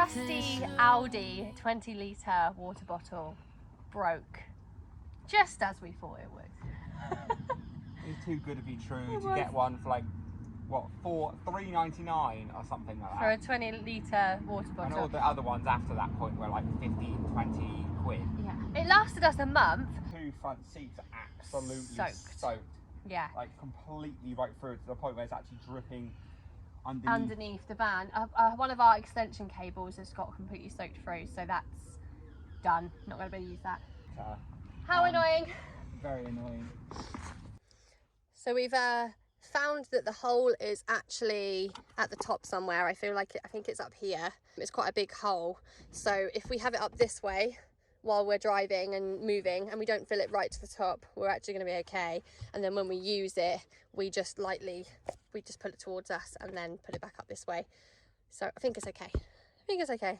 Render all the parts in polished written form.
trusty Audi 20-litre water bottle broke just as we thought it would. It's too good to be true to get one for like, what, $3.99 or something like that. For a 20-litre water bottle. And all the other ones after that point were like 15, 20 quid. Yeah. It lasted us a month. 2 front seats are absolutely soaked. Yeah. Like completely right through to the point where it's actually dripping underneath the van. One of our extension cables has got completely soaked through, so that's done. Not going to be able to use that. How annoying. Very annoying. So we've found that the hole is actually at the top somewhere. I think it's up here. It's quite a big hole. So if we have it up this way while we're driving and moving and we don't fill it right to the top, we're actually going to be okay. And then when we use it, we just pull it towards us and then put it back up this way. So I think it's okay.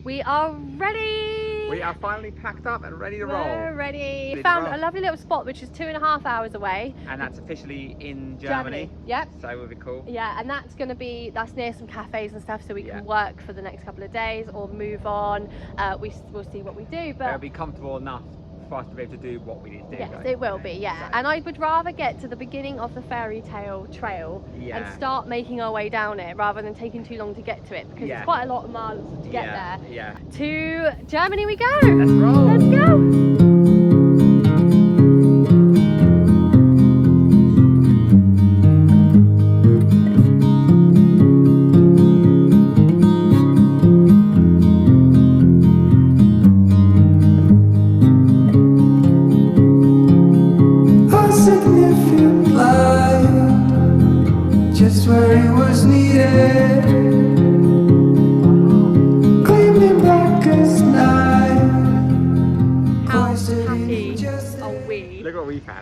We are ready. We are finally packed up and ready to roll. We're ready. We found a lovely little spot which is 2.5 hours away. And that's officially in Germany. Yep. So it will be cool. Yeah, and that's near some cafes and stuff, so we can work for the next couple of days or move on. We'll see what we do, but it'll be comfortable enough for us to be able to do what we need to do. Yes, it will be, yeah. Exactly. And I would rather get to the beginning of the fairy tale trail and start making our way down it rather than taking too long to get to it, because it's quite a lot of miles to get there. Yeah. To Germany we go. Let's roll. Let's go.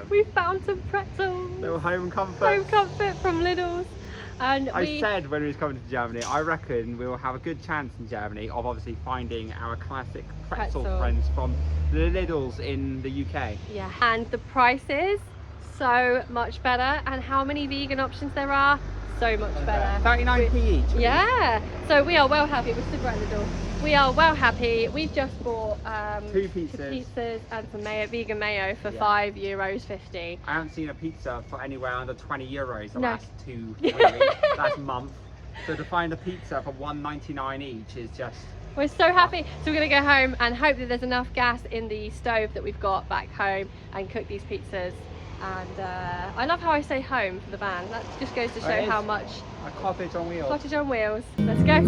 We found some pretzels. Little home comfort. Home comfort from Lidl's. And I said when we was coming to Germany, I reckon we will have a good chance in Germany of obviously finding our classic pretzel friends from the Lidl's in the UK. Yeah, and the prices so much better, and how many vegan options there are, so much better. 39p each. Yeah, so we are well happy. We're stood right at the door. We are well happy. We've just bought 2 pizzas and some mayo, vegan mayo for €5.50. I haven't seen a pizza for anywhere under €20 the last last month. So to find a pizza for $1.99 each is just... We're so happy. So we're going to go home and hope that there's enough gas in the stove that we've got back home and cook these pizzas. And I love how I say home for the van. That just goes to show how much... A cottage on wheels. Cottage on wheels. Let's go.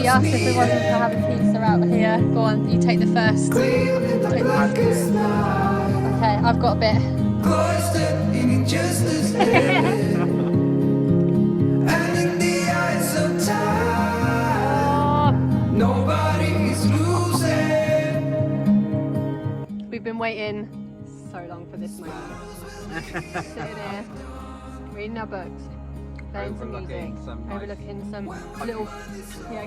Us if we wanted to have a pizza out here. Go on, you take the first. Okay, I've got a bit. We've been waiting so long for this moment. Sitting here, reading our books. Playing some music, overlooking some little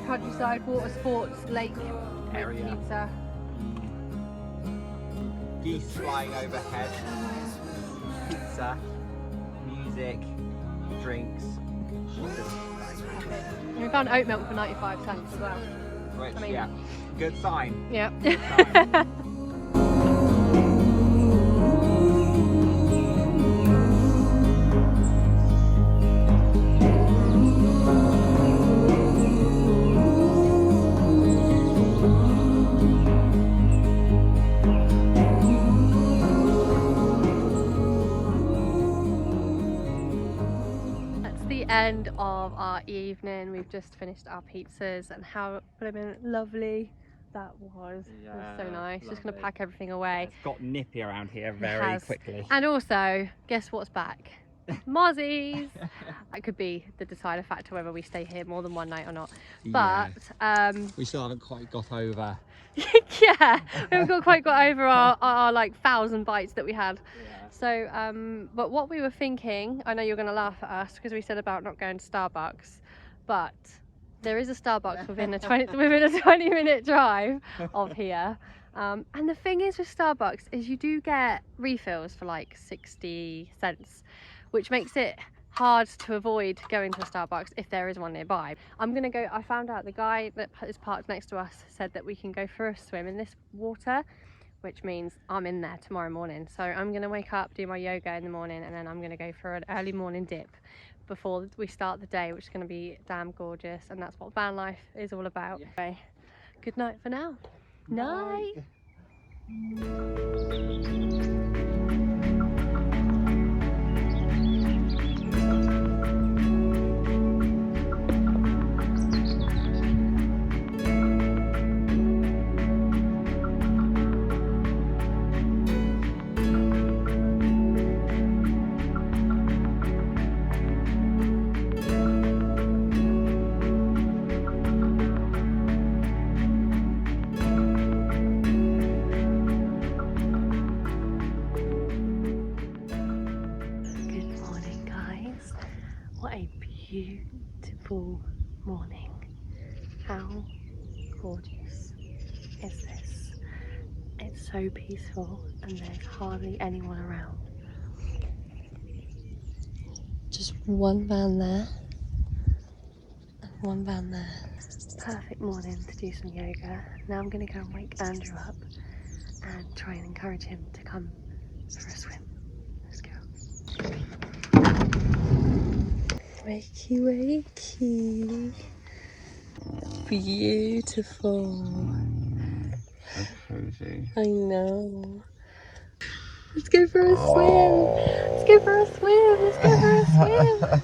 countryside, water sports, lake area. Pizza. Geese flying overhead. Pizza, music, drinks. And we found oat milk for 95 cents as well. Which, good sign. Yeah. Good sign. End of our evening. We've just finished our pizzas, and how lovely that was. It was so nice. Lovely. Just gonna pack everything away. It's got nippy around here very quickly. And also, guess what's back? Mozzies. That could be the decider factor whether we stay here more than one night or not. But we still haven't quite got over Yeah, we haven't quite got over our like 1,000 bites that we had. Yeah. So, but what we were thinking, I know you're going to laugh at us because we said about not going to Starbucks, but there is a Starbucks within a 20-minute drive of here. And the thing is with Starbucks is you do get refills for like 60 cents, which makes it hard to avoid going to a Starbucks if there is one nearby. I'm gonna go, I found out the guy that is parked next to us said that we can go for a swim in this water, which means I'm in there tomorrow morning. So I'm gonna wake up, do my yoga in the morning, and then I'm gonna go for an early morning dip before we start the day, which is gonna be damn gorgeous. And that's what van life is all about. Yeah. Okay. Good night for now. Night. What a beautiful morning. How gorgeous is this? It's so peaceful and there's hardly anyone around. Just one van there and one van there. Perfect morning to do some yoga. Now I'm going to go and wake Andrew up and try and encourage him to come for a swim. Let's go. Wakey, wakey. Beautiful. That's cozy. I know. Let's go for a swim. Let's go for a swim. Let's go for a swim.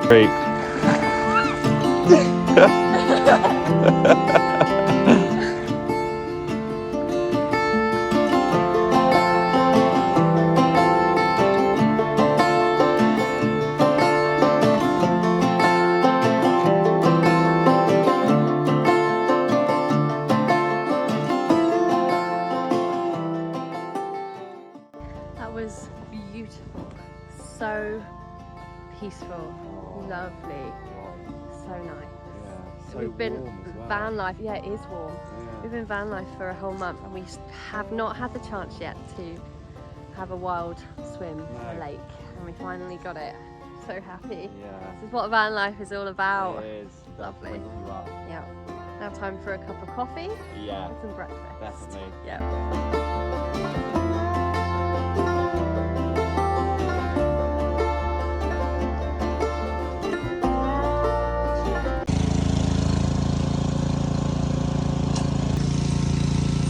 Great. That was beautiful. So peaceful. Lovely. So nice. Yeah, so We've been warm as well. van life. Yeah, it is warm. Yeah. We've been van life for a whole month and we have not had the chance yet to have a wild swim in a lake, and we finally got it. So happy. Yeah. This is what van life is all about. It is. Lovely. Wakes you up. Yeah. Now time for a cup of coffee Yeah, and some breakfast. definitely. Yeah.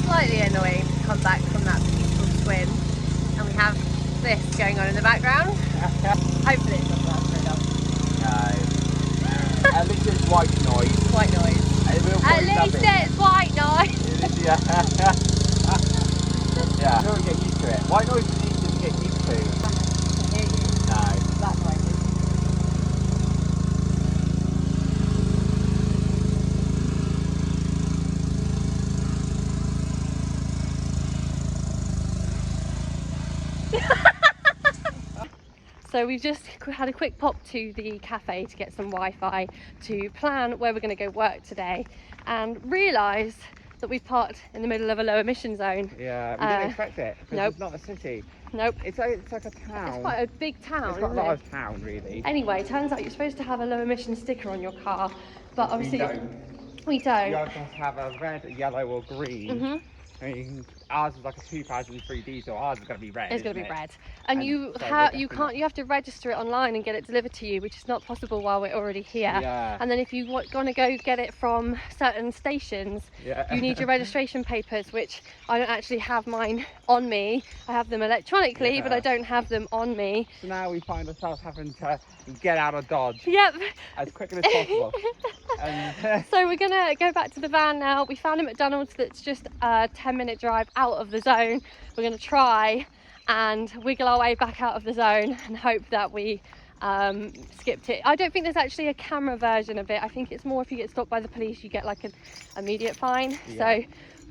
Slightly annoying to come back from that peaceful swim and we have this going on in the background. Hopefully it doesn't last very long. No. At least it's white noise. White noise. At least it's white noise. Yeah. Yeah. Don't get used to it. White noise is easy to get used to. I hear you. No. Black noise. So we've just had a quick pop to the cafe to get some Wi-Fi to plan where we're going to go work today, and realised that we've parked in the middle of a low emission zone. Yeah, we didn't expect it. Nope. It's not a city. Nope. It's like a town. It's quite a big town, It's not a isn't it? large town, really. Anyway, turns out you're supposed to have a low emission sticker on your car, but obviously we You don't. have to have a red, yellow, or green. Mhm. I mean, ours is like a 2003 diesel. Ours is going to be red. It's going to be isn't it? red, and And you so have we're you definitely can't you have to register it online and get it delivered to you, which is not possible while we're already here. Yeah. And then if you want to go get it from certain stations, Yeah. you need your registration papers, which I don't actually have mine on me. I have them electronically, but I Yeah. don't have them on me. So now we find ourselves having to get out of Dodge Yep. as quickly as possible. And So we're gonna go back to the van now. We found a McDonald's that's just a 10-minute drive out of the zone. We're gonna try and wiggle our way back out of the zone and hope that we skipped it. I don't think there's actually a camera version of it. I think it's more if you get stopped by the police, you get like an immediate fine. So,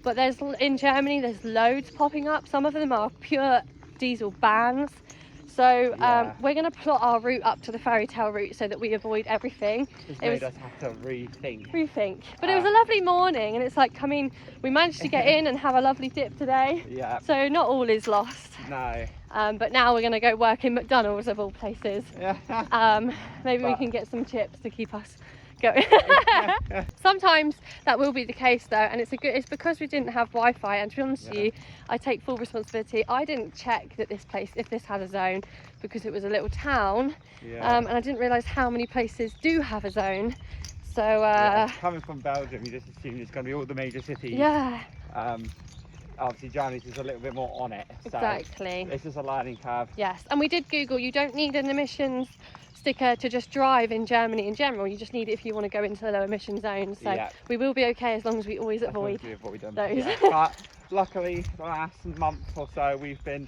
but there's in Germany, there's loads popping up. Some of them are pure diesel bans. So we're going to plot our route up to the fairy tale route so that we avoid everything. It's made us have to rethink. But it was a lovely morning, and it's like, I mean, we managed to get in and have a lovely dip today. Yeah. So not all is lost. No. But now we're going to go work in McDonald's of all places. Maybe we can get some chips to keep us going. Sometimes that will be the case though, and it's because we didn't have Wi-Fi, and to be honest with you, I take full responsibility. I didn't check that this place, if this had a zone, because it was a little town, and I didn't realise how many places do have a zone. So coming from Belgium, you just assume it's going to be all the major cities. Obviously Germany's is a little bit more on it. So exactly. This is a learning curve. Yes, and we did Google, you don't need an emissions sticker to just drive in Germany in general. You just need it if you want to go into the low emission zones. So we will be okay as long as we always avoid those. But luckily the last month or so we've been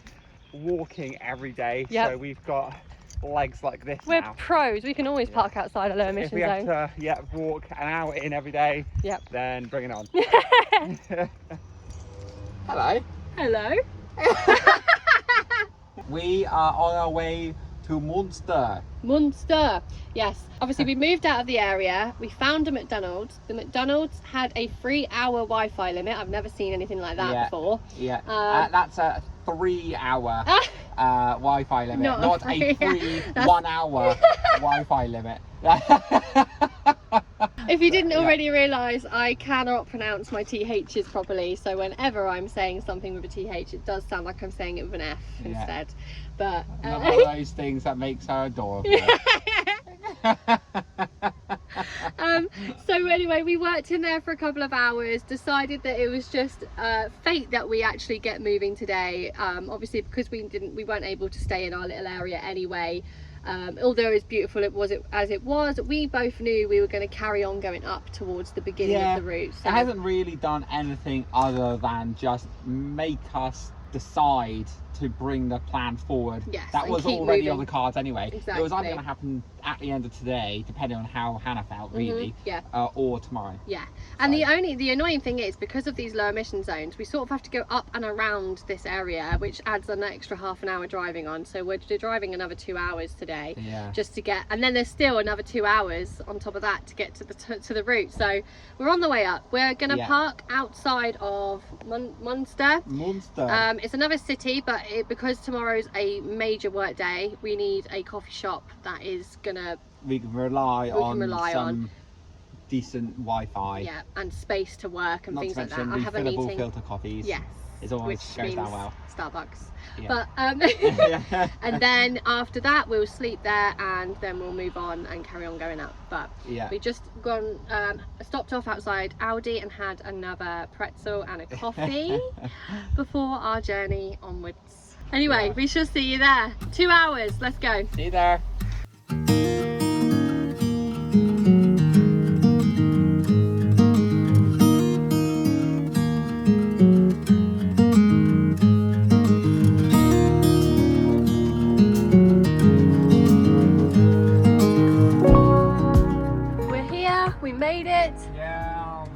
walking every day. So we've got legs like this. We're now. pros. We can always park outside a low emission zone. If we have to walk an hour in every day, then bring it on. Hello. Hello. We are on our way to Munster. Yes. Obviously we moved out of the area. We found a McDonald's. The McDonald's had a 3-hour Wi-Fi limit. I've never seen anything like that before. That's a 3-hour Wi-Fi limit, not a free 1-hour Wi-Fi limit. If you didn't already realise, I cannot pronounce my THs properly, so whenever I'm saying something with a TH, it does sound like I'm saying it with an F instead. But one of those things that makes her adorable. So anyway, we worked in there for a couple of hours, decided that it was just fate that we actually get moving today. Obviously because we weren't able to stay in our little area anyway. Although as beautiful as it was, we both knew we were going to carry on going up towards the beginning of the route. So it hasn't really done anything other than just make us decide to bring the plan forward. That was already on the cards anyway. It was either going to happen at the end of today, depending on how Hannah felt, really, or tomorrow. And the annoying thing is, because of these low emission zones, we sort of have to go up and around this area, which adds an extra half an hour driving on. So we're driving another 2 hours today just to get, and then there's still another 2 hours on top of that to get to the route. So we're on the way up. We're going to park outside of Munster. It's another city, but because tomorrow's a major work day, we need a coffee shop that is we can rely on decent Wi-Fi and space to work and things like that. I have a meeting. Filter coffees. It always goes down well. Starbucks. But and then after that we'll sleep there, and then we'll move on and carry on going up. But we just stopped off outside Aldi and had another pretzel and a coffee before our journey onwards. Anyway, we shall see you there. 2 hours, let's go. See you there. We're here, we made it.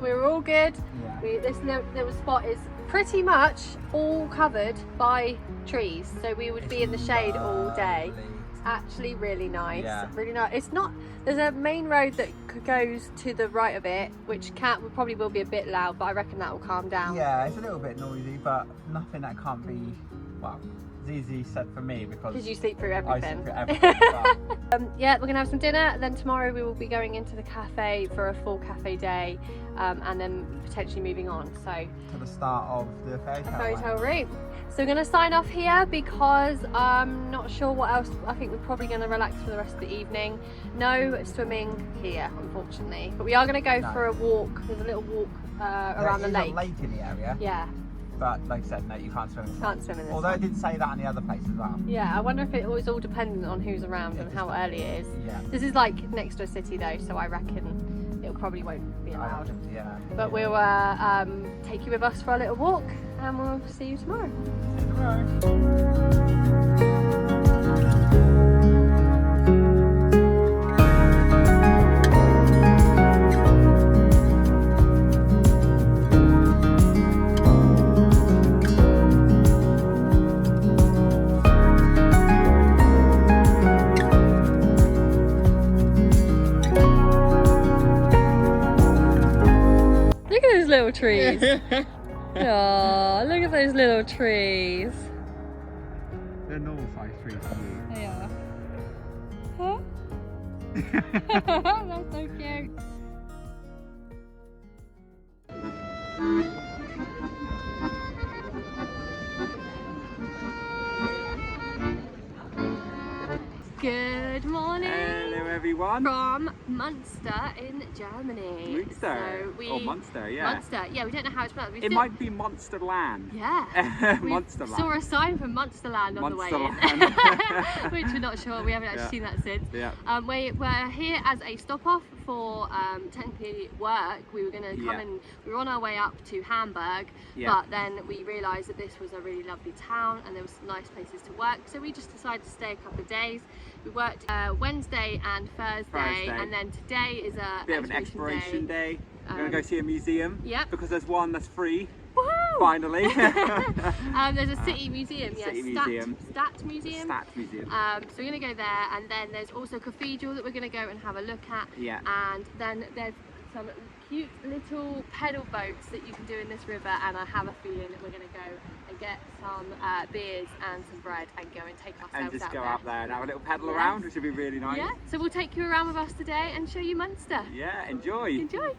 We're all good. This little spot is pretty much all covered by trees, so we would be in the shade all day. It's actually really nice. Really nice. It's not, there's a main road that goes to the right of it, which probably will be a bit loud, but I reckon that will calm down. It's a little bit noisy, but nothing that can't be, well, it's easy said for me because you sleep through everything. I sleep through everything. But we're gonna have some dinner, then tomorrow we will be going into the cafe for a full cafe day, and then potentially moving on to the start of the fairy tale route. So we're going to sign off here because I'm not sure what else. I think we're probably going to relax for the rest of the evening. No swimming here, unfortunately, but we are going to go for a walk. There's a little walk around the lake. There's a lake in the area. But like I said, no, you can't swim in this. Can't swim in this. Although I did say that in the other place as well. I wonder if it was all dependent on who's around and how early it is. This is like next to a city though, so I reckon it probably won't be allowed. But we'll take you with us for a little walk, and we'll see you tomorrow. See you tomorrow. trees. Oh, look at those little trees. They're normal size trees for you. They are. Huh? That's so cute. Good morning. Hello everyone. From Munster in Germany. Munster. Or Munster, yeah. Munster. Yeah, we don't know how it's pronounced. It might be Monsterland. Yeah. Monsterland. We saw a sign from Monsterland on the way in. Which we're not sure. We haven't actually seen that since. Yeah. We're here as a stop off for technically work. We were going to come and we were on our way up to Hamburg, but then we realised that this was a really lovely town and there was some nice places to work, so we just decided to stay a couple of days. We worked Wednesday and Thursday, and then today is a bit of an exploration day. We're going to go see a museum, because there's one that's free. Woohoo! Finally. There's a city museum, Stat Museum. Stat Museum. So we're going to go there, and then there's also a cathedral that we're going to go and have a look at. Yeah. And then there's some cute little pedal boats that you can do in this river, and I have a feeling that we're going to go and get some beers and some bread and go and take ourselves out there. And just go out there and have a little pedal around, which would be really nice. Yeah, so we'll take you around with us today and show you Munster. Yeah, enjoy. Enjoy.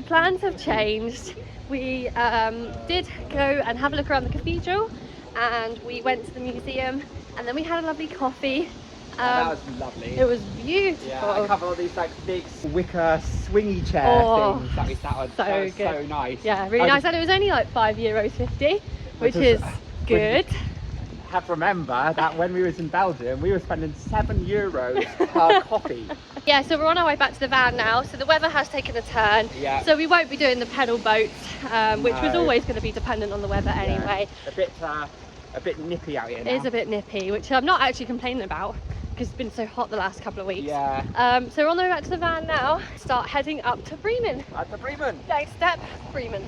Plans have changed. We did go and have a look around the cathedral, and we went to the museum, and then we had a lovely coffee. That was lovely. It was beautiful. Yeah, a couple of these like big wicker swingy chair things that we sat on. So good. So nice. Yeah, really nice. And it was only like €5.50, which is good. Have to remember that when we was in Belgium, we were spending €7 per coffee. Yeah, so we're on our way back to the van now. So the weather has taken a turn. Yeah. So we won't be doing the pedal boats, which was always going to be dependent on the weather anyway. A bit nippy out here now. It is a bit nippy, which I'm not actually complaining about because it's been so hot the last couple of weeks. Yeah. So we're on the way back to the van now. Start heading up to Bremen. Up to Bremen. Next step, Bremen.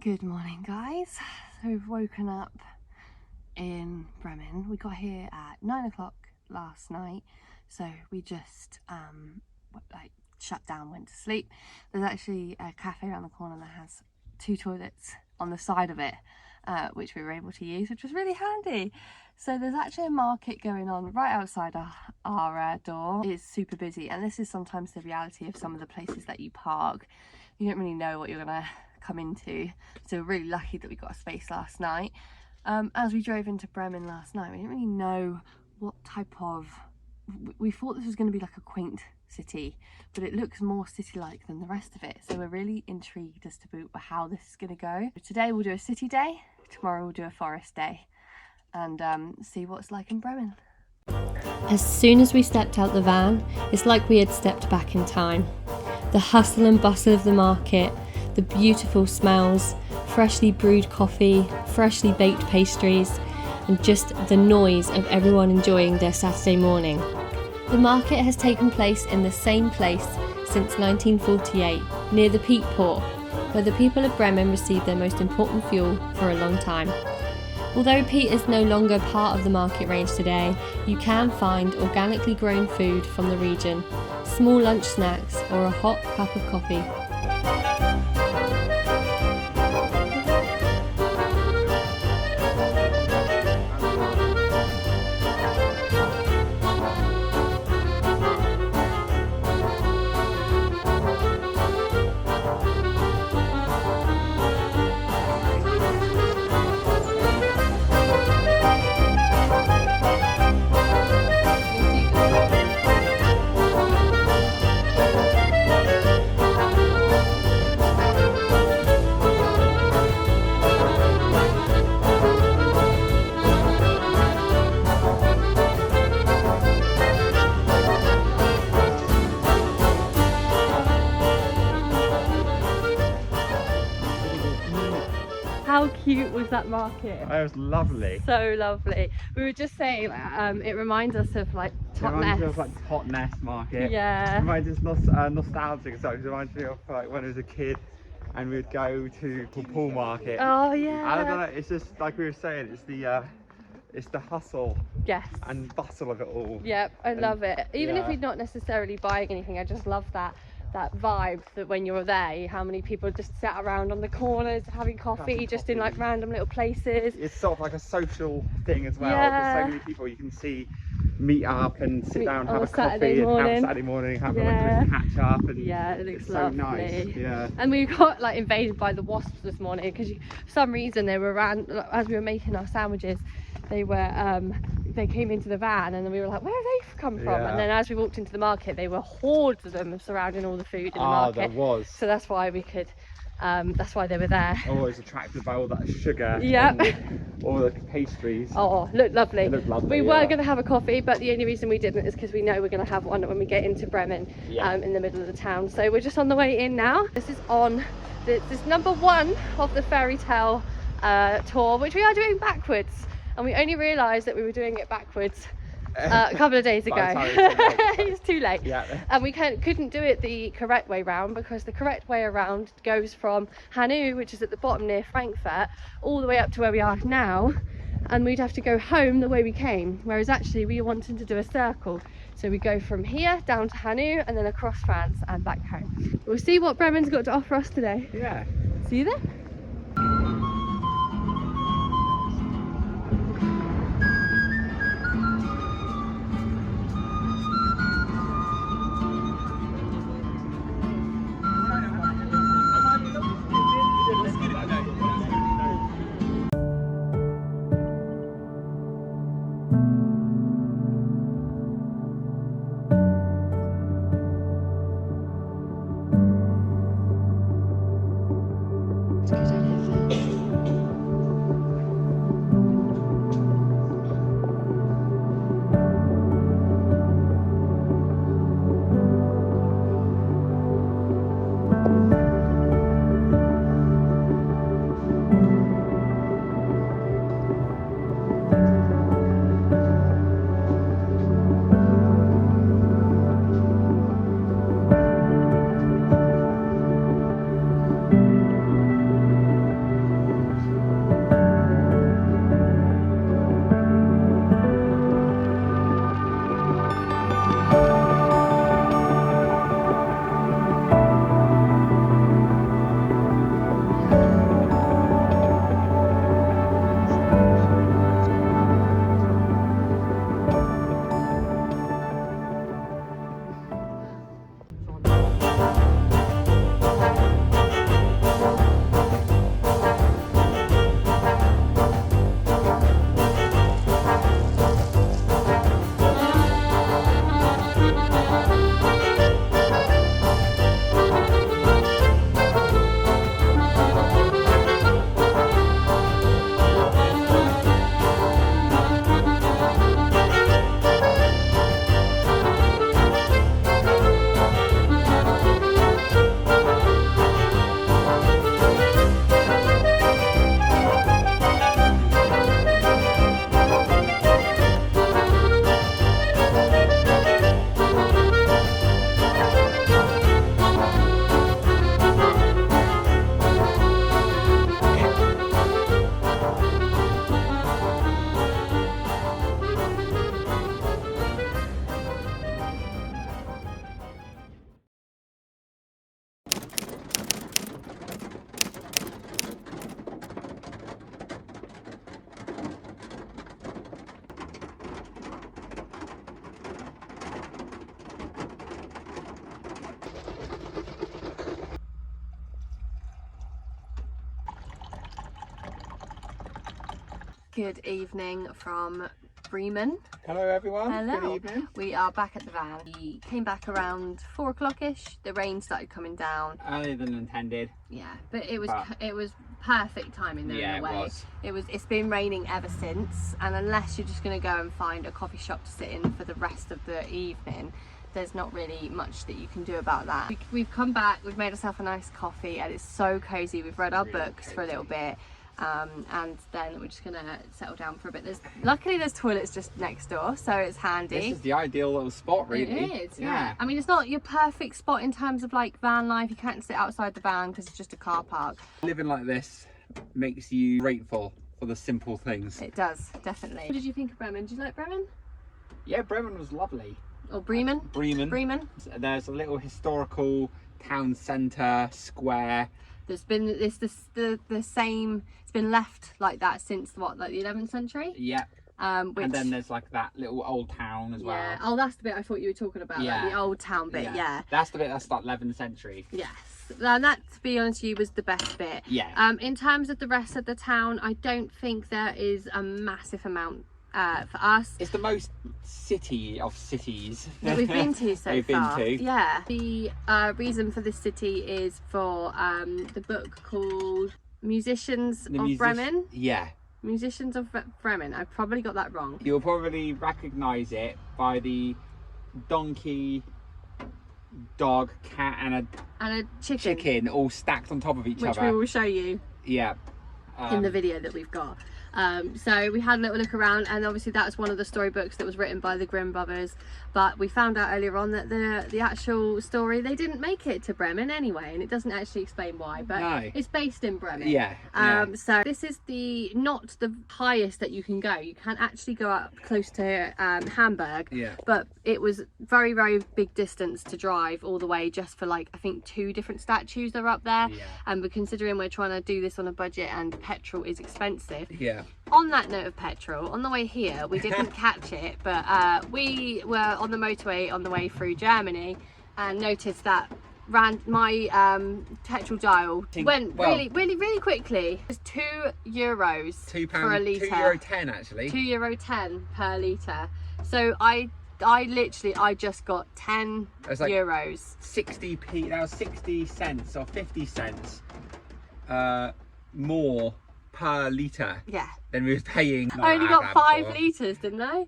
Good morning, guys. So we've woken up in Bremen. We got here at 9 o'clock last night, so we just shut down, went to sleep. There's actually a cafe around the corner that has 2 toilets on the side of it, which we were able to use, which was really handy. So there's actually a market going on right outside our door. It's super busy, and this is sometimes the reality of some of the places that you park. You don't really know what you're gonna come into, so we're really lucky that we got a space last night. As we drove into Bremen last night, we didn't really know what type of, we thought this was going to be like a quaint city, but it looks more city-like than the rest of it, so we're really intrigued as to how this is going to go. Today we'll do a city day, tomorrow we'll do a forest day, and see what it's like in Bremen. As soon as we stepped out the van, it's like we had stepped back in time. The hustle and bustle of the market, the beautiful smells, freshly brewed coffee, freshly baked pastries, and just the noise of everyone enjoying their Saturday morning. The market has taken place in the same place since 1948, near the peat port, where the people of Bremen received their most important fuel for a long time. Although peat is no longer part of the market range today, you can find organically grown food from the region, small lunch snacks or a hot cup of coffee. How cute was that market? It was lovely. So lovely. We were just saying, it reminds us of like Totnes. It reminds me of like Totnes market. Yeah. It reminds us nostalgic. So it reminds me of like when I was a kid and we'd go to Pool Market. Oh yeah. I don't know. It's just like we were saying. It's the hustle. Yes. And bustle of it all. Yep, I love it. Even if you're not necessarily buying anything, I just love that vibe that when you're there, how many people just sat around on the corners having coffee, just in like random little places. It's sort of like a social thing as well. Yeah. There's so many people you can see meet up and sit down, have a Saturday coffee, morning. and have a Saturday morning, have a catch up, and it looks lovely. so nice. Yeah. And we got like invaded by the wasps this morning because for some reason they were around as we were making our sandwiches. They came into the van and then we were like, where have they come from? And then as we walked into the market, they were hordes of them surrounding all the food in the market. There was. So that's why we could, that's why they were there. Always attracted by all that sugar. Yep. And all the pastries. Oh, looked lovely. It looked lovely. We were going to have a coffee, but the only reason we didn't is because we know we're going to have one when we get into Bremen, in the middle of the town. So we're just on the way in now. This is this number 1 of the fairy tale tour, which we are doing backwards. And we only realised that we were doing it backwards a couple of days ago. It's too late. Yeah. And we couldn't do it the correct way round, because the correct way around goes from Hanau, which is at the bottom near Frankfurt, all the way up to where we are now, and we'd have to go home the way we came, whereas actually we wanted to do a circle. So we go from here down to Hanau and then across France and back home. We'll see what Bremen's got to offer us today. Yeah. See you there. Good evening from Bremen. Hello everyone. Hello. Good evening. We are back at the van. We came back around 4 o'clock-ish. The rain started coming down. Earlier than intended. Yeah, but it was perfect timing though, yeah, in a way. It's been raining ever since, and unless you're just going to go and find a coffee shop to sit in for the rest of the evening, there's not really much that you can do about that. We've come back, we've made ourselves a nice coffee, and it's so cozy. We've read our books for a little bit. And then we're just gonna settle down for a bit. Luckily there's toilets just next door, so it's handy. This is the ideal little spot, really. It is, yeah. I mean, it's not your perfect spot in terms of like van life. You can't sit outside the van because it's just a car park. Living like this makes you grateful for the simple things. It does, definitely. What did you think of Bremen? Did you like Bremen? Yeah, Bremen was lovely. Or Bremen? Bremen. There's a little historical town centre square. It's the same. It's been left like that since what, like the 11th century? Yeah. And then there's like that little old town as well. Yeah. Oh, that's the bit I thought you were talking about. Yeah. Like the old town bit. Yeah. That's the bit that's like 11th century. Yes. And that, to be honest with you, was the best bit. Yeah. In terms of the rest of the town, I don't think there is a massive amount for us. It's the most city of cities that we've been to so far. Been to. Yeah. The reason for this city is for the book called Musicians of Bremen. Yeah. Musicians of Bremen. I probably got that wrong. You'll probably recognise it by the donkey, dog, cat and a chicken all stacked on top of each other. Which we will show you. Yeah. In the video that we've got. So we had a little look around, and obviously that was one of the storybooks that was written by the Grimm brothers, but we found out earlier on that the actual story, they didn't make it to Bremen anyway, and it doesn't actually explain why, but it's based in Bremen. Yeah. So this is not the highest that you can go. You can actually go up close to Hamburg, but it was very, very big distance to drive all the way just for like, I think 2 different statues that are up there. And we're considering we're trying to do this on a budget and petrol is expensive. On that note of petrol, on the way here we didn't catch it, but we were on the motorway on the way through Germany and noticed that my petrol dial went really quickly. It's €2 for a litre. €2.10 actually. €2.10 per litre. So I just got 10 euros. 60p. That was 60 cents or 50 cents more per litre. Yeah. Than we were paying. I only got 5 litres, didn't I?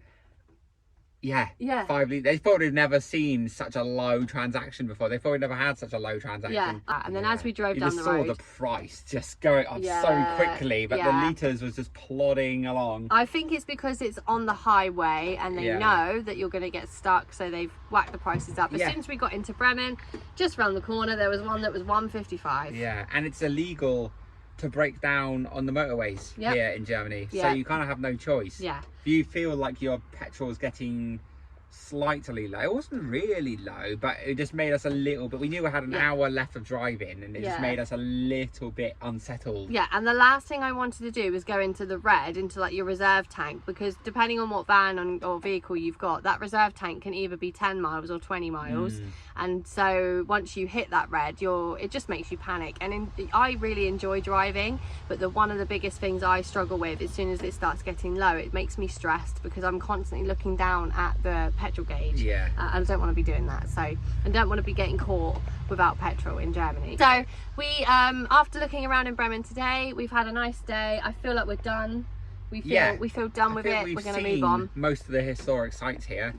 Yeah. 5 litres. They thought they'd never seen such a low transaction before. They thought we'd never had such a low transaction. Yeah. And then as we drove down the road, you saw the price just going up so quickly, but the litres was just plodding along. I think it's because it's on the highway and they know that you're going to get stuck, so they've whacked the prices up. As soon as we got into Bremen, just round the corner, there was one that was $1.55. Yeah, and it's illegal to break down on the motorways here in Germany, so you kind of have no choice. If you feel like your petrol is getting slightly low, it wasn't really low, but it just made us a little bit, we knew we had an hour left of driving, and it just made us a little bit unsettled. And the last thing I wanted to do was go into the red, into like your reserve tank, because depending on what van or vehicle you've got, that reserve tank can either be 10 miles or 20 miles. And so once you hit that red, it just makes you panic. And I really enjoy driving, but one of the biggest things I struggle with, as soon as it starts getting low, it makes me stressed because I'm constantly looking down at the petrol gauge. I don't want to be doing that. So I don't want to be getting caught without petrol in Germany. So we, after looking around in Bremen today, we've had a nice day. I feel like we're done. We feel done with it. We're going to move on. Most of the historic sites here.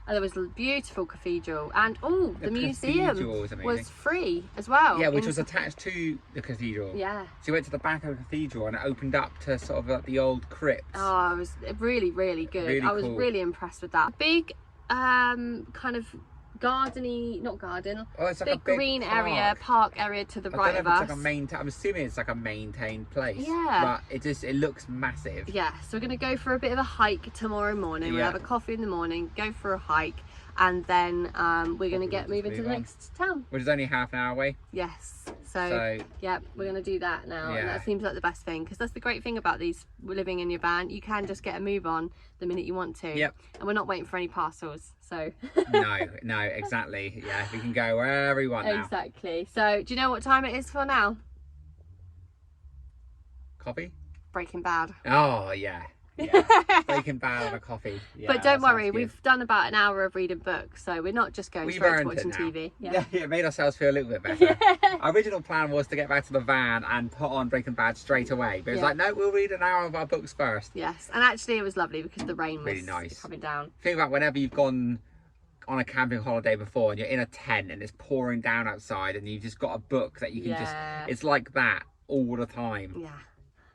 And there was a beautiful cathedral, and the museum was free as well. Yeah, which was attached to the cathedral. Yeah. So you went to the back of the cathedral and it opened up to sort of like the old crypt. Oh, it was really, really good. Really I was really impressed with that. Big kind of gardeny, not garden, it's like big green park area to the right of us. I'm assuming it's like a maintained place. Yeah. But it looks massive. Yeah, so we're going to go for a bit of a hike tomorrow morning. We'll have a coffee in the morning, go for a hike, and then we're going to get moving to the next town. Which is only half an hour away. Yes. So yeah, we're going to do that now. And that seems like the best thing, because that's the great thing about living in your van. You can just get a move on the minute you want to. Yep. And we're not waiting for any parcels. So no, exactly. Yeah, we can go wherever we want now. Exactly. So do you know what time it is for now? Coffee? Breaking Bad. Oh yeah. Yeah, Breaking Bad and a coffee. Yeah, but don't worry, we've done about an hour of reading books, so we're not just going straight to watching TV. Yeah, it made ourselves feel a little bit better. Our original plan was to get back to the van and put on Breaking Bad straight away, but it was like, no, we'll read an hour of our books first. Yes, and actually it was lovely because the rain was really nice coming down. Think about whenever you've gone on a camping holiday before and you're in a tent and it's pouring down outside and you've just got a book that you can just, it's like that all the time. Yeah.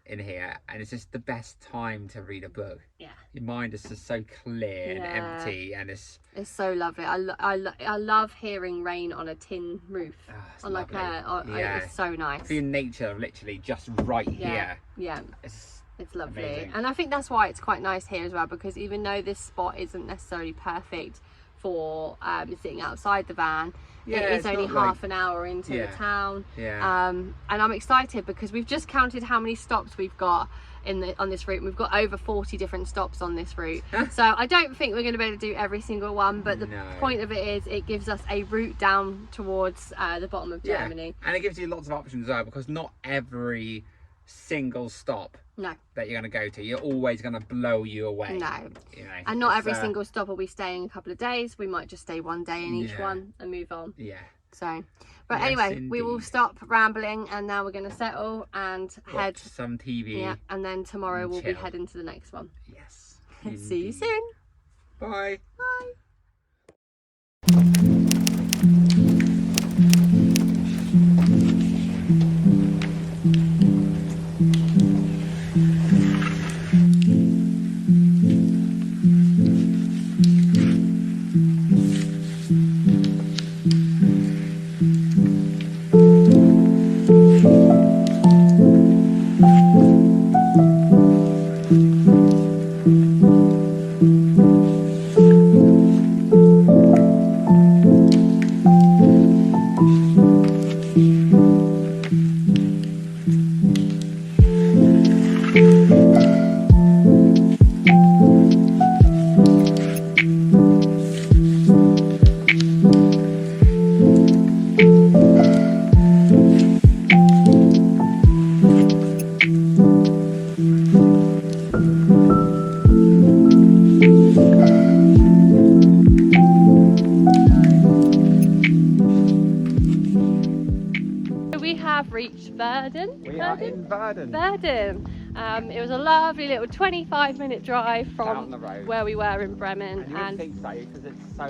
In here, and it's just the best time to read a book. Yeah, your mind is just so clear and empty, and it's so lovely. I love hearing rain on a tin roof. On lovely. It's so nice. Feeling nature literally just right here. Yeah, it's lovely. Amazing. And I think that's why it's quite nice here as well, because even though this spot isn't necessarily perfect for sitting outside the van, it is only half an hour into the town. And I'm excited because we've just counted how many stops we've got on this route. We've got over 40 different stops on this route. So I don't think we're going to be able to do every single one, but the point of it is it gives us a route down towards the bottom of Germany. And it gives you lots of options as well, because not every single stop that you're going to go to, you're always going to blow you away. You know, and not every single stop will be staying a couple of days. We might just stay one day in each one and move on. So but anyway, indeed. We will stop rambling, and now we're going to settle and watch some TV, and then tomorrow we'll be heading to the next one. Yes. See you soon. Bye. Reached Verden. We are in Verden. It was a lovely little 25-minute drive from the road where we were in Bremen. And you wouldn't think so, because it's so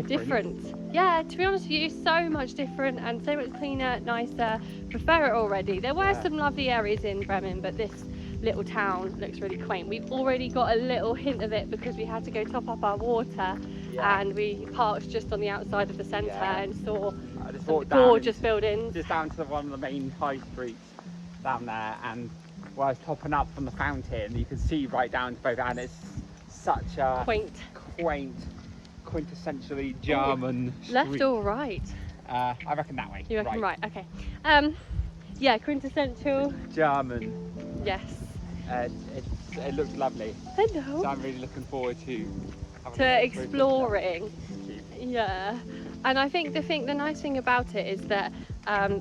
different. Yeah, to be honest with you, so much different and so much cleaner, nicer. Prefer it already. There were some lovely areas in Bremen, but this little town looks really quaint. We've already got a little hint of it because we had to go top up our water, and we parked just on the outside of the centre and saw gorgeous buildings. Just down to one of the main high streets down there, and while I was topping up from the fountain, you can see right down to both, and it's such a quaint, quintessentially German street. Left or right? I reckon that way. You reckon right? Okay. Yeah, quintessential German. Yes. It looks lovely. I know. So I'm really looking forward to exploring. Yeah. And I think the nice thing about it is that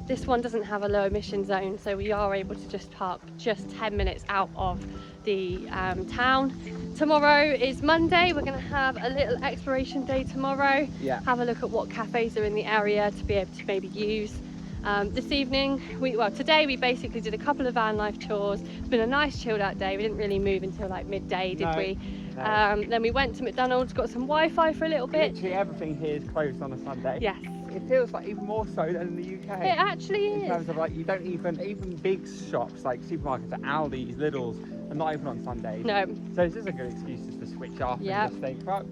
this one doesn't have a low emission zone, so we are able to just park just 10 minutes out of the town. Tomorrow is Monday. We're going to have a little exploration day tomorrow. Have a look at what cafes are in the area to be able to maybe use. This evening, today we basically did a couple of van life tours. It's been a nice chilled out day. We didn't really move until like midday, did we? No. Then we went to McDonald's, got some Wi-Fi for a little bit. Literally everything here is closed on a Sunday. Yes. It feels like even more so than in the UK. It actually is. In terms of like, you don't even big shops like supermarkets, Aldi's, Lidl's, are not even on Sundays. No. So it's just a good excuse just to switch off and just think, fuck.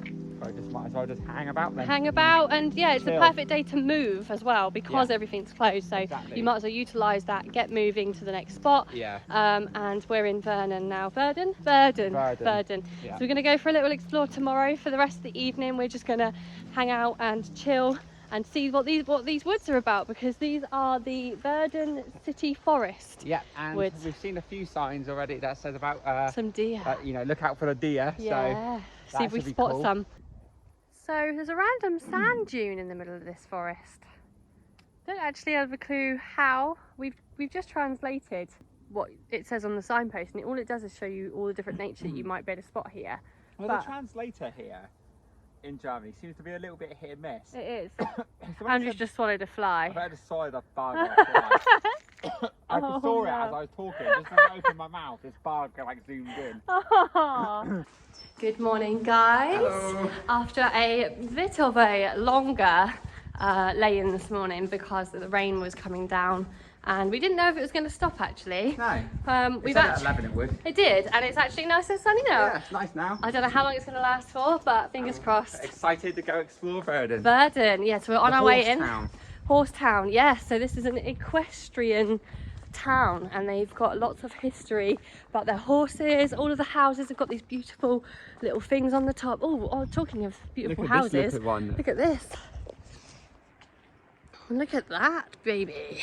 I just might as well just hang about then. Hang about, and yeah, it's the perfect day to move as well because everything's closed. So you might as well utilise that, get moving to the next spot. And we're in Verden now. Verden. So we're going to go for a little explore tomorrow. For the rest of the evening, we're just going to hang out and chill and see what these woods are about, because these are the Verden City Forest. Yeah, and woods. We've seen a few signs already that says about some deer. You know, look out for the deer. Yeah. So see if we spot some. So there's a random sand dune in the middle of this forest. Don't actually have a clue how. We've just translated. what it says on the signpost, and all it does is show you all the different nature that you might be able to spot here. Well, the translator here in Germany seems to be a little bit hit and miss. It is. Andrew's just swallowed a fly. I've had a swallowed a bug or a fly. I saw it as I was talking. Just as I opened my mouth, this bug like zoomed in. Oh. Good morning, guys. Hello. After a bit of a longer lay-in this morning because the rain was coming down, and we didn't know if it was going to stop actually. No. We've at 11 it would. It did, and it's actually nice and sunny now. Yeah, it's nice now. I don't know how long it's going to last for, but fingers crossed. Excited to go explore Verdon. Verdon, yeah, so we're on our way in. Town. Horse Town, yes. So this is an equestrian town, and they've got lots of history about their horses. All of the houses have got these beautiful little things on the top. Oh, talking of beautiful houses, look at this. Look at that, baby.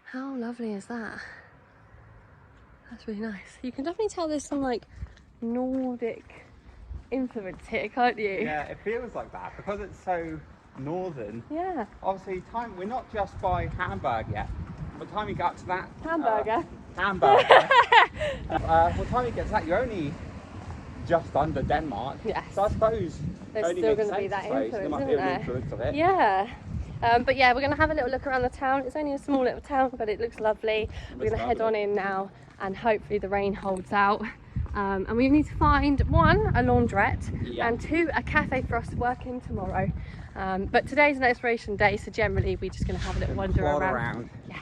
How lovely is that? That's really nice. You can definitely tell there's some like Nordic influence here, can't you? Yeah, it feels like that because it's so northern. Yeah. Obviously, we're not just by Hamburg yet. By the time you get to that Hamburger. Hamburger. By the time you get to that, you're only just under Denmark. Yes. So I suppose there's only still makes going to be sense, that I suppose. influence, There might isn't be an there? influence of it. Yeah. But yeah, we're going to have a little look around the town. It's only a small little town, but it looks lovely. We're going to head on in now, and hopefully the rain holds out. And we need to find 1, a laundrette, and 2, a cafe for us to work in tomorrow. But today's an exploration day, so generally we're just going to have a little wander around. Yes.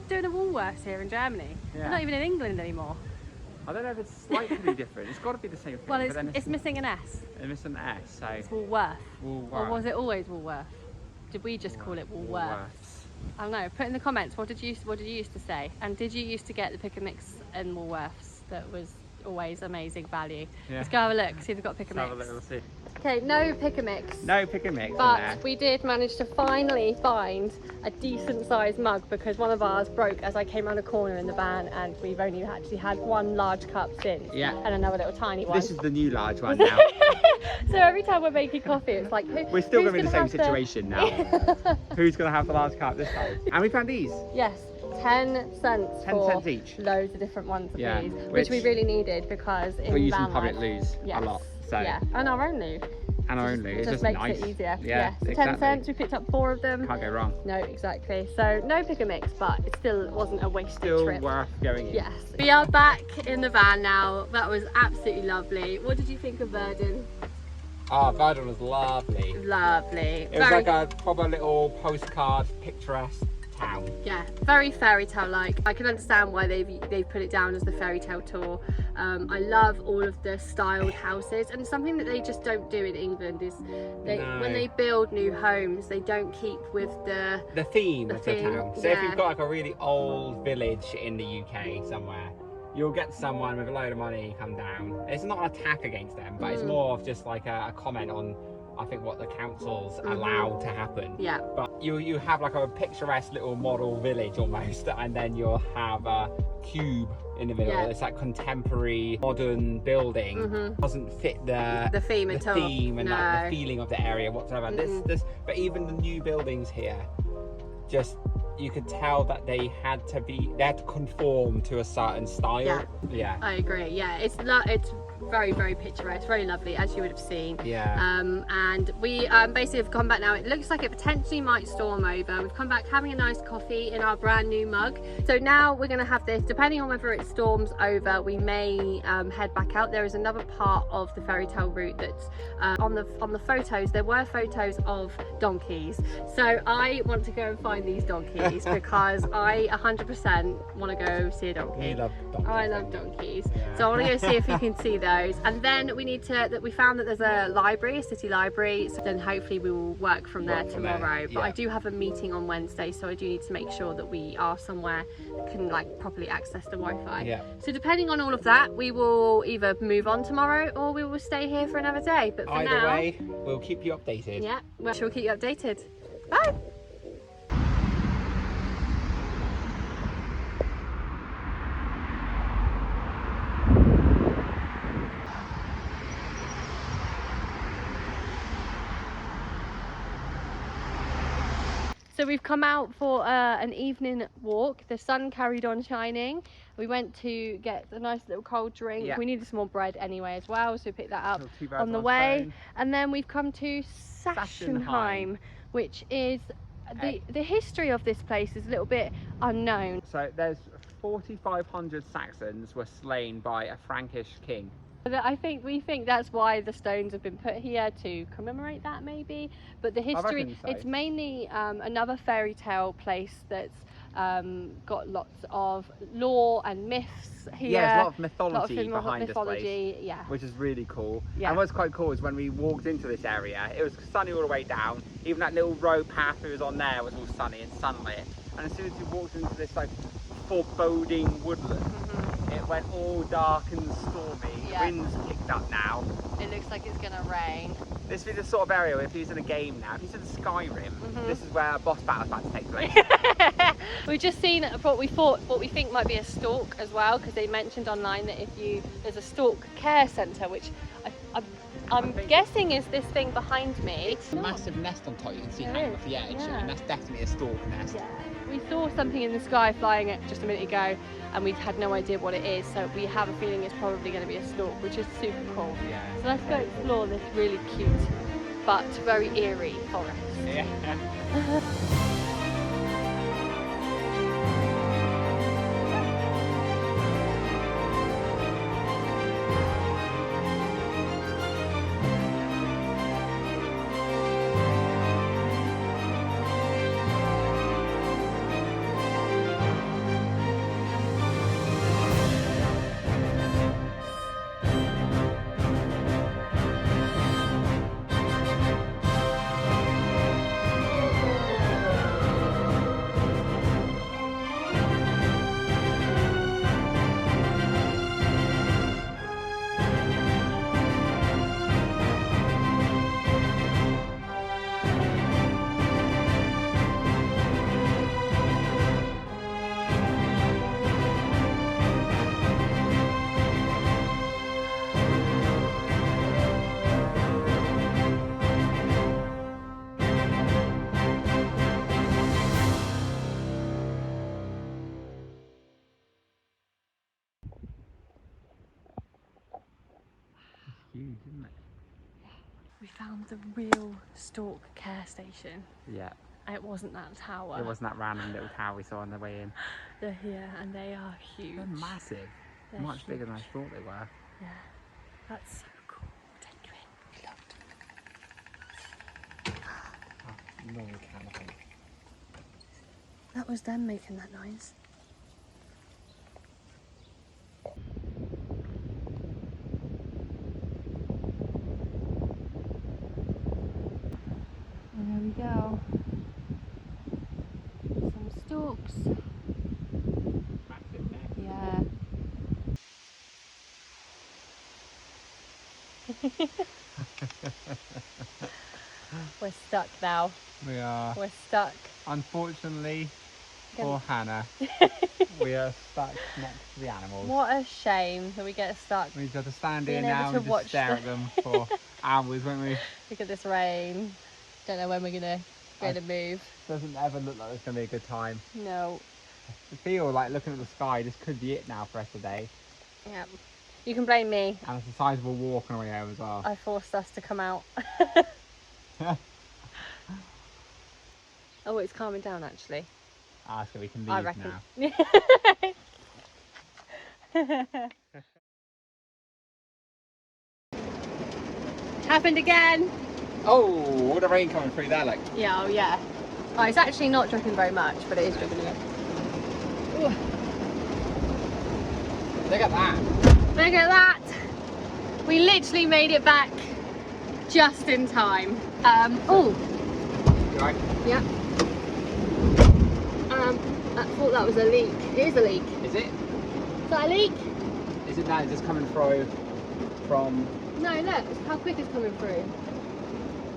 Doing a Woolworths here in Germany. Yeah. They're not even in England anymore. I don't know if it's slightly different. It's got to be the same thing. Well, it's missing an S. It's missing an S, so... It's Woolworth. Woolworth. Or was it always Woolworth? Did we just call it Woolworths? I don't know. Put in the comments, what did you used to say? And did you used to get the pick and mix in Woolworths that was always amazing value? Yeah. Let's go have a look, see if we've got pick and mix. Have a look, we'll see. Okay, no pick and mix. No pick and mix. But we did manage to finally find a decent sized mug because one of ours broke as I came around a corner in the van, and we've only actually had one large cup since. Yeah. And another little tiny one. This is the new large one now. So every time we're making coffee, it's like, we're still going to be in the same situation now. Who's going to have the large cup this time? And we found these. Yes. 10 cents 10 for cents each. Loads of different ones of these, which we really needed because in we use in VanLife, public loos yes. a lot. So yeah, and our own loo. And our own loo. It's just makes nice. it easier. Yeah, so exactly. 10 cents, we picked up 4 of them. Can't go wrong. No, exactly. So no pick and mix, but it still wasn't a wasted trip. Still worth going in. Yes. We are back in the van now. That was absolutely lovely. What did you think of Verdon? Oh, Verdon was lovely. Lovely. It was like a proper little postcard, picturesque town. Yeah, very fairy tale like. I can understand why they've put it down as the fairy tale tour. I love all of the styled houses, and something that they just don't do in England is when they build new homes, they don't keep with the theme of the town. So if you've got like a really old village in the UK somewhere, you'll get someone with a load of money come down. It's not an attack against them, but it's more of just like a comment on, I think, what the councils allow to happen. Yeah. But you have like a picturesque little model village almost, and then you'll have a cube in the middle. Yeah. It's like contemporary modern building. Doesn't fit the theme at all. Theme and like the feeling of the area whatsoever. But even the new buildings here, just you could tell that they had to conform to a certain style. Yeah. I agree. Yeah, it's very, very picturesque, very lovely, as you would have seen. Yeah. And we basically have come back now. It looks like it potentially might storm over. We've come back having a nice coffee in our brand new mug. So now we're going to have this, depending on whether it storms over, we may head back out. There is another part of the fairy tale route that's on the photos. There were photos of donkeys. So I want to go and find these donkeys because I 100% want to go see a donkey. You love donkeys. I love donkeys. Yeah. So I want to go see if we can see those. And then we need to, we found that there's a library, a city library, so then hopefully we will work from there tomorrow. But I do have a meeting on Wednesday, so I do need to make sure that we are somewhere that can like properly access the Wi-Fi. Yeah. So depending on all of that, we will either move on tomorrow or we will stay here for another day. But for either way, we'll keep you updated. Yeah, we'll keep you updated. Bye. So we've come out for an evening walk. The sun carried on shining. We went to get a nice little cold drink. Yeah. We needed some more bread anyway as well, so we picked that up on the way. And then we've come to Sachsenheim, which is the history of this place is a little bit unknown. So there's 4,500 Saxons were slain by a Frankish king. We think that's why the stones have been put here, to commemorate that maybe. But the history, it's mainly another fairy tale place that's got lots of lore and myths here. Yeah, there's a lot of mythology behind this place, yeah, which is really cool. Yeah. And what's quite cool is when we walked into this area, it was sunny all the way down. Even that little road path that was on there was all sunny and sunlit. And as soon as we walked into this like foreboding woodland, it went all dark and stormy. Winds picked up now. It looks like it's gonna rain. This is the sort of area where if he's in a game now, if he's in Skyrim, this is where a boss battle's about to take place. We've just seen what we think might be a stalk as well, because they mentioned online that there's a stalk care centre, which I'm guessing is this thing behind me. It's a massive nest on top, you can see hanging off the edge, and that's definitely a stalk nest. Yeah. We saw something in the sky flying just a minute ago, and we had no idea what it is, so we have a feeling it's probably going to be a stalk, which is super cool. Yeah. So let's go explore this really cute but very eerie forest. Yeah. strange, isn't it? We found the real stork care station. Yeah. It wasn't that tower. It wasn't that random little tower we saw on the way in. They're here and they are huge. They're massive. They're much huge. bigger than I thought they were. Yeah. That's so cool. Take you in. Oh, no, we can, I think. That was them making that noise. There we go. Some storks. Massive neck. Yeah. We're stuck now. We are. We're stuck. Unfortunately for Hannah, we are stuck next to the animals. What a shame that we get stuck. We just have to stand here Being now able and to just stare at them for hours, won't we? Look at this rain. Don't know when we're gonna be able to move. Doesn't ever look like it's gonna be a good time. No. I feel like looking at the sky, this could be it now for us today. Yeah. You can blame me. And it's a sizable walk on the way home as well. I forced us to come out. Oh, it's calming down actually. Ah, so we can leave I reckon. now. Happened again. Oh, all the rain coming through there, like. Yeah, oh yeah. Oh, it's actually not dripping very much, but it is dripping a bit. Ooh. Look at that. Look at that. We literally made it back just in time. Oh. You right? Yeah. I thought that was a leak. It is a leak. Is it? Is that a leak? Is it that it's just coming through from... No, look. How quick it's coming through.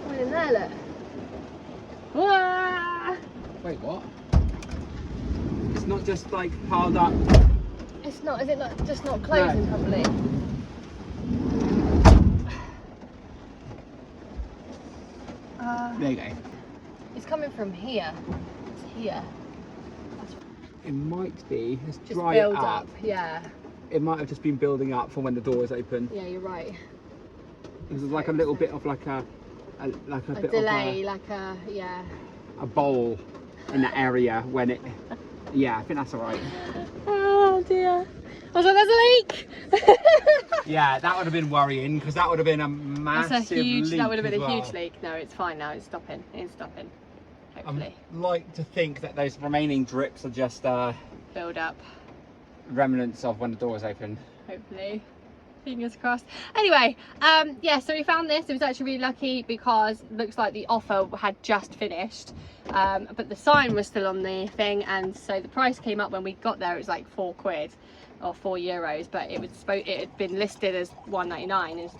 Come in there, look. Whoa! Wait, what? It's not just like piled up. It's not, is it not just not closing properly? There you go. It's coming from here. It's here. It might be. Let's Just dry build it up. up. Yeah. It might have just been building up for when the door is open. Yeah, you're right. There's like a little bit of like a bit delay, of like a a bowl in that area when it. Yeah, I think that's alright. Oh dear. I was like, there's a leak. Yeah, that would have been worrying because that would have been a massive That's a huge. leak. That would have been as a well. huge leak. No, it's fine now. It's stopping. It's stopping. Hopefully. I'd like to think that those remaining drips are just Build up. remnants of when the door is open. Hopefully. Fingers crossed. Anyway, yeah, so we found this. It was actually really lucky because it looks like the offer had just finished, but the sign was still on the thing, and so the price came up when we got there. It was like £4 or €4, but it had been listed as £1.99, and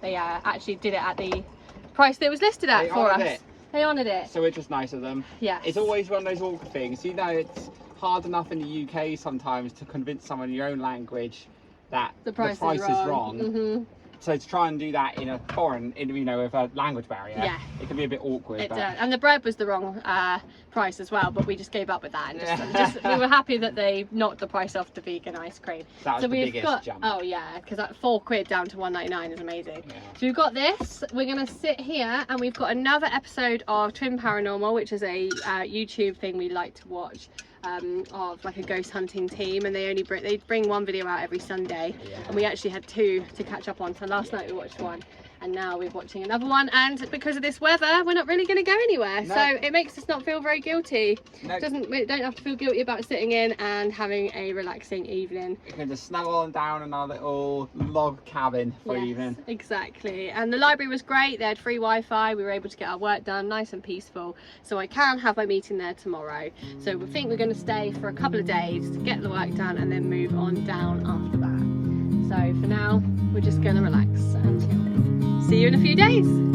they actually did it at the price that it was listed at for us. They honoured it. So it's just nice of them. Yeah. It's always one of those awkward things. You know, it's hard enough in the UK sometimes to convince someone in your own language that the price is wrong. Mm-hmm. So to try and do that in a foreign, you know, with a language barrier, yeah, it can be a bit awkward. It does. And the bread was the wrong price as well, but we just gave up with that. And just we were happy that they knocked the price off to vegan ice cream. That was so the biggest jump. Oh yeah, because that £4 down to £1.99 is amazing. Yeah. So we've got this. We're gonna sit here, and we've got another episode of Twin Paranormal, which is a YouTube thing we like to watch. Of like a ghost hunting team, and they bring one video out every Sunday, and we actually had 2 to catch up on. So last night we watched one, and now we're watching another one, and because of this weather we're not really going to go anywhere. No. So it makes us not feel very guilty. No. We don't have to feel guilty about sitting in and having a relaxing evening. We can just snuggle on down in our little log cabin for evening. Exactly. And the library was great. They had free Wi-Fi. We were able to get our work done nice and peaceful, so I can have my meeting there tomorrow. So we think we're going to stay for a couple of days to get the work done and then move on down after that. So for now we're just going to relax and chill. See you in a few days.